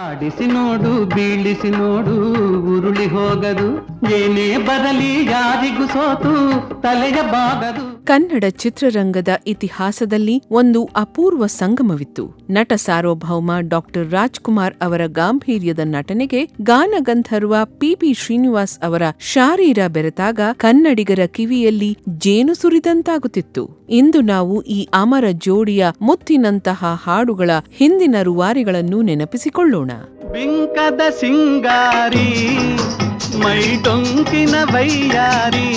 ಆಡಿಸಿ ನೋಡು, ಬೀಳಿಸಿ ನೋಡು, ಉರುಳಿ ಹೋಗದು, ಏನೇ ಬರಲಿ ಯಾರಿಗೂ ಸೋತು ತಲೆಯ ಬಾಗದು. ಕನ್ನಡ ಚಿತ್ರರಂಗದ ಇತಿಹಾಸದಲ್ಲಿ ಒಂದು ಅಪೂರ್ವ ಸಂಗಮವಿತ್ತು. ನಟ ಸಾರ್ವಭೌಮ ಡಾಕ್ಟರ್ ರಾಜ್ಕುಮಾರ್ ಅವರ ಗಾಂಭೀರ್ಯದ ನಟನೆಗೆ ಗಾನಗಂಧರ್ವ ಪಿ ಶ್ರೀನಿವಾಸ್ ಅವರ ಶಾರೀರ ಬೆರೆತಾಗ ಕನ್ನಡಿಗರ ಕಿವಿಯಲ್ಲಿ ಜೇನು ಸುರಿದಂತಾಗುತ್ತಿತ್ತು. ಇಂದು ನಾವು ಈ ಅಮರ ಜೋಡಿಯ ಮುತ್ತಿನಂತಹ ಹಾಡುಗಳ ಹಿಂದಿನ ರೂವಾರಿಗಳನ್ನು ನೆನಪಿಸಿಕೊಳ್ಳೋಣ. ಬಿಂಕದ ಸಿಂಗಾರಿ, ಮೈಟೊಂಕಿನ ವೈಯಾರಿ,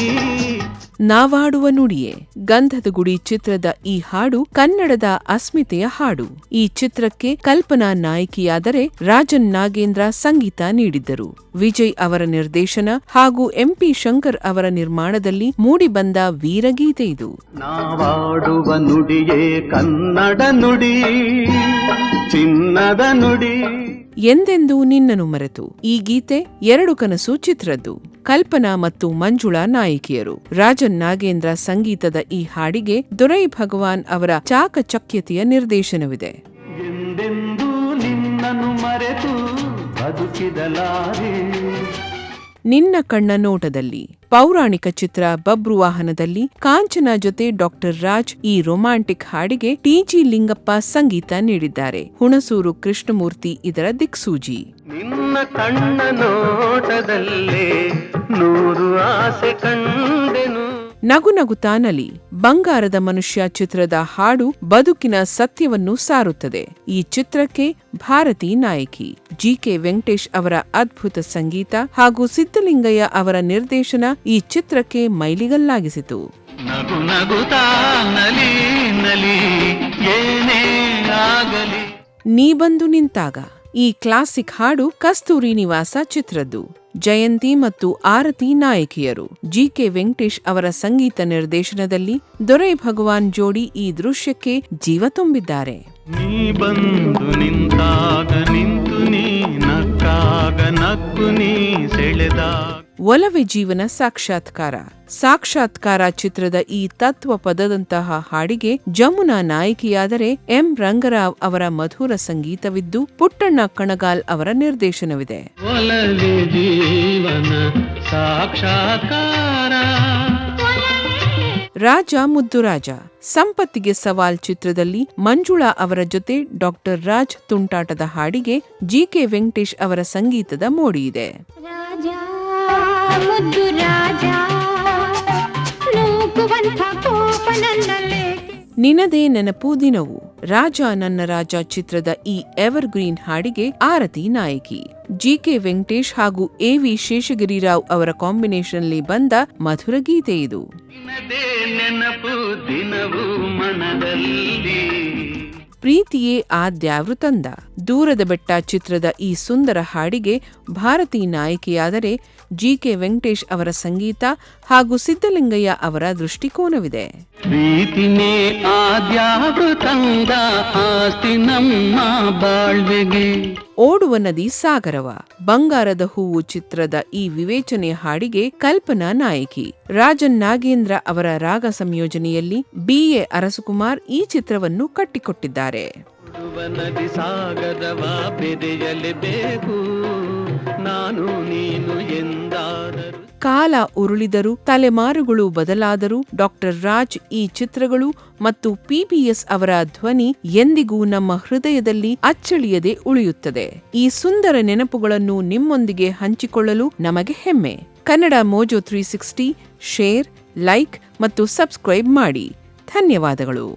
ನಾವಾಡುವ ನುಡಿಯೇ ಗಂಧದ ಗುಡಿ ಚಿತ್ರದ ಈ ಹಾಡು ಕನ್ನಡದ ಅಸ್ಮಿತೆಯ ಹಾಡು. ಈ ಚಿತ್ರಕ್ಕೆ ಕಲ್ಪನಾ ನಾಯಕಿಯಾದರೆ ರಾಜನ್ ನಾಗೇಂದ್ರ ಸಂಗೀತ ನೀಡಿದ್ದರು. ವಿಜಯ್ ಅವರ ನಿರ್ದೇಶನ ಹಾಗೂ ಎಂಪಿ ಶಂಕರ್ ಅವರ ನಿರ್ಮಾಣದಲ್ಲಿ ಮೂಡಿಬಂದ ವೀರಗೀತೆ ಇದು. ನಾವಾಡುವ ನುಡಿಯೇ ಕನ್ನಡ ನುಡಿ, ಚಿನ್ನದ ನುಡಿ. ಎಂದೆಂದೂ ನಿನ್ನನ್ನು ಮರೆತು ಈ ಗೀತೆ ಎರಡು ಕನಸು ಚಿತ್ರದ್ದು. ಕಲ್ಪನಾ ಮತ್ತು ಮಂಜುಳಾ ನಾಯಕಿಯರು. ರಾಜನ್ ನಾಗೇಂದ್ರ ಸಂಗೀತದ ಈ ಹಾಡಿಗೆ ದೊರೈ ಭಗವಾನ್ ಅವರ ಚಾಕಚಕ್ಯತೆಯ ನಿರ್ದೇಶನವಿದೆ. ಎಂದೆಂದೂ ನಿನ್ನನ್ನು ಮರೆತು ಬದುಕಿದಲಾರೆ. ನಿನ್ನ ಕಣ್ಣ ನೋಟದಲ್ಲಿ ಪೌರಾಣಿಕ ಚಿತ್ರ ಬಬ್ರುವಾಹನದಲ್ಲಿ ಕಾಂಚನ ಜೊತೆ ಡಾಕ್ಟರ್ ರಾಜ್ ಈ ರೊಮ್ಯಾಂಟಿಕ್ ಹಾಡಿಗೆ ಟಿ.ಜಿ. ಲಿಂಗಪ್ಪ ಸಂಗೀತ ನೀಡಿದ್ದಾರೆ. ಹುಣಸೂರು ಕೃಷ್ಣಮೂರ್ತಿ ಇದರ ದಿಕ್ಸೂಜಿ. ನಿನ್ನ ಕಣ್ಣ ನೋಟದಲ್ಲೇ ನೂರು ಆಸೆ ಕಂಡೆನು. ನಗು ನಗುತ್ತಾನಲಿ ಬಂಗಾರದ ಮನುಷ್ಯ ಚಿತ್ರದ ಹಾಡು ಬದುಕಿನ ಸತ್ಯವನ್ನು ಸಾರುತ್ತದೆ. ಈ ಚಿತ್ರಕ್ಕೆ ಭಾರತಿ ನಾಯಕಿ. ಜಿ.ಕೆ. ವೆಂಕಟೇಶ್ ಅವರ ಅದ್ಭುತ ಸಂಗೀತ ಹಾಗೂ ಸಿದ್ದಲಿಂಗಯ್ಯ ಅವರ ನಿರ್ದೇಶನ ಈ ಚಿತ್ರಕ್ಕೆ ಮೈಲಿಗಲ್ಲಾಗಿಸಿತು. ನಗು ನಗುತ್ತಾ ನಲಿ ನಲಿ ಏನೇ ಆಗಲಿ. ನೀ ಬಂದು ನಿಂತಾಗ ಈ ಕ್ಲಾಸಿಕ್ ಹಾಡು ಕಸ್ತೂರಿ ನಿವಾಸ ಚಿತ್ರದ್ದು. ಜಯಂತಿ ಮತ್ತು ಆರತಿ ನಾಯಕಿಯರು. ಜಿ.ಕೆ. ವೆಂಕಟೇಶ್ ಅವರ ಸಂಗೀತ ನಿರ್ದೇಶನದಲ್ಲಿ ದೊರೈ ಭಗವಾನ್ ಜೋಡಿ ಈ ದೃಶ್ಯಕ್ಕೆ ಜೀವ ತುಂಬಿದ್ದಾರೆ. ನೀ ಬಂದು ನಿಂತಾಗ ನಿಂತು ನೀ ನಕ್ಕಾಗ ನಕ್ಕು ನೀ ಸೆಳೆದಾಗ. ಒಲವೇ ಜೀವನ ಸಾಕ್ಷಾತ್ಕಾರ ಚಿತ್ರದ ಈ ತತ್ವ ಪದದಂತಹ ಹಾಡಿಗೆ ಜಮುನಾ ನಾಯಕಿಯಾದರೆ ಎಂ ರಂಗರಾವ್ ಅವರ ಮಧುರ ಸಂಗೀತವಿದ್ದು ಪುಟ್ಟಣ್ಣ ಕಣಗಾಲ್ ಅವರ ನಿರ್ದೇಶನವಿದೆ. ಒಲವೇ ಜೀವನ ಸಾಕ್ಷಾತ್ಕಾರ. ರಾಜ ಮುದ್ದು ರಾಜ. ಸಂಪತ್ತಿಗೆ ಸವಾಲ್ ಚಿತ್ರದಲ್ಲಿ ಮಂಜುಳಾ ಅವರ ಜೊತೆ ಡಾಕ್ಟರ್ ರಾಜ್ ತುಂಟಾಟದ ಹಾಡಿಗೆ ಜಿ.ಕೆ. ವೆಂಕಟೇಶ್ ಅವರ ಸಂಗೀತದ ಮೋಡಿಯಿದೆ. ನಿನದೇ ನೆನಪು ದಿನವು. ರಾಜ ನನ್ನ ರಾಜ ಚಿತ್ರದ ಈ ಎವರ್ ಗ್ರೀನ್ ಹಾಡಿಗೆ ಆರತಿ ನಾಯಕಿ. ಜಿ.ಕೆ. ವೆಂಕಟೇಶ್ ಹಾಗೂ ಎ.ವಿ. ಶೇಷಗಿರಿರಾವ್ ಅವರ ಕಾಂಬಿನೇಷನ್ಲಿ ಬಂದ ಮಧುರ ಗೀತೆ ಇದು. ಪ್ರೀತಿಯೇ ಆದ್ಯಾವೃತಂದ. ದೂರದ ಬೆಟ್ಟ ಚಿತ್ರದ ಈ ಸುಂದರ ಹಾಡಿಗೆ ಭಾರತಿ ನಾಯಕಿಯಾದರೆ ಜಿ.ಕೆ. ವೆಂಕಟೇಶ್ ಅವರ ಸಂಗೀತ ಹಾಗೂ ಸಿದ್ದಲಿಂಗಯ್ಯ ಅವರ ದೃಷ್ಟಿಕೋನವಿದೆ. ಪ್ರೀತಿನೇ ಆದ್ಯಾವೃತಂದ, ಆಸ್ತಿ ನಮ್ಮ ಬಾಳ್ವೆಗೆ. ಓಡುವ ನದಿ ಸಾಗರವ. ಬಂಗಾರದ ಹೂವು ಚಿತ್ರದ ಈ ವಿವೇಚನೆ ಹಾಡಿಗೆ ಕಲ್ಪನಾ ನಾಯಕಿ. ರಾಜನ್ ನಾಗೇಂದ್ರ ಅವರ ರಾಗ ಸಂಯೋಜನೆಯಲ್ಲಿ ಬಿ.ಎ. ಅರಸುಕುಮಾರ್ ಈ ಚಿತ್ರವನ್ನು ಕಟ್ಟಿಕೊಟ್ಟಿದ್ದಾರೆ. ನದಿ ಸಾಗರವ ಬೆರೆಯಲೇಬೇಕು, ನಾನು ನೀನು ಎಂದಾದರೂ. ಕಾಲ ಉರುಳಿದರು, ತಲೆಮಾರುಗಳು ಬದಲಾದರೂ ಡಾಕ್ಟರ್ ರಾಜ್ ಈ ಚಿತ್ರಗಳು ಮತ್ತು ಪಿಬಿಎಸ್ ಅವರ ಧ್ವನಿ ಎಂದಿಗೂ ನಮ್ಮ ಹೃದಯದಲ್ಲಿ ಅಚ್ಚಳಿಯದೆ ಉಳಿಯುತ್ತದೆ. ಈ ಸುಂದರ ನೆನಪುಗಳನ್ನು ನಿಮ್ಮೊಂದಿಗೆ ಹಂಚಿಕೊಳ್ಳಲು ನಮಗೆ ಹೆಮ್ಮೆ. ಕನ್ನಡ ಮೋಜೋ 360 ಶೇರ್, ಲೈಕ್ ಮತ್ತು ಸಬ್ಸ್ಕ್ರೈಬ್ ಮಾಡಿ. ಧನ್ಯವಾದಗಳು.